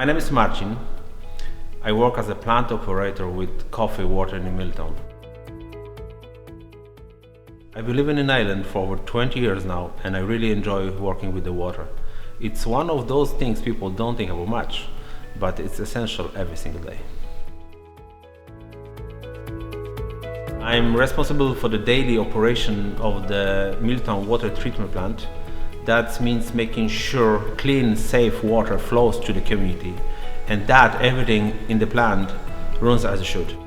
My name is Marcin. I work as a plant operator with Coffey water in Milton. I've been living in Ireland for over 20 years now, and I really enjoy working with the water. It's one of those things people don't think about much, but it's essential every single day. I'm responsible for the daily operation of the Milton water treatment plant. That means making sure clean, safe water flows to the community, and that everything in the plant runs as it should.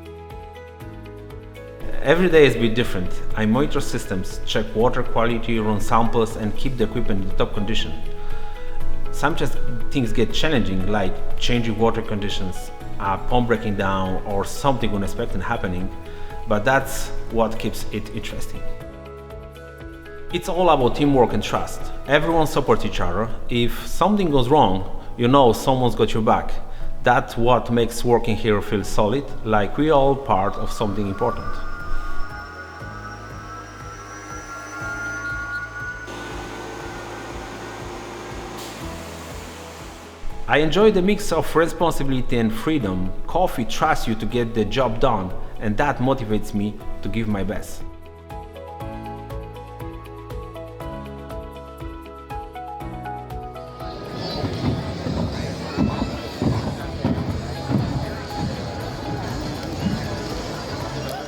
Every day is a bit different. I monitor systems, check water quality, run samples, and keep the equipment in top condition. Sometimes things get challenging, like changing water conditions, a pump breaking down, or something unexpected happening, but that's what keeps it interesting. It's all about teamwork and trust. Everyone supports each other. If something goes wrong, you know someone's got your back. That's what makes working here feel solid, like we're all part of something important. I enjoy the mix of responsibility and freedom. Coffey trusts you to get the job done, and that motivates me to give my best.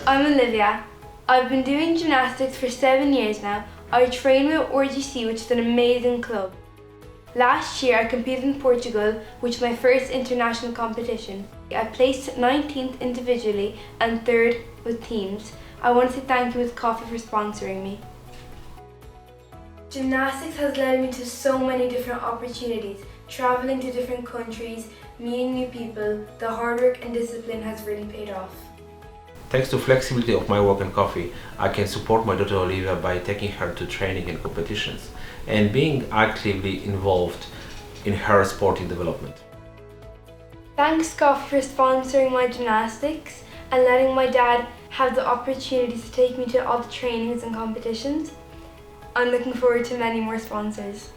I'm Olivia. I've been doing gymnastics for 7 years now. I train with RGC, which is an amazing club. Last year I competed in Portugal, which was my first international competition. I placed 19th individually and 3rd with teams. I want to thank you with Coffey for sponsoring me. Gymnastics has led me to so many different opportunities, traveling to different countries, meeting new people. The hard work and discipline has really paid off. Thanks to flexibility of my work in Coffey, I can support my daughter Olivia by taking her to training and competitions and being actively involved in her sporting development. Thanks Coffey for sponsoring my gymnastics and letting my dad have the opportunity to take me to all the trainings and competitions. I'm looking forward to many more sponsors.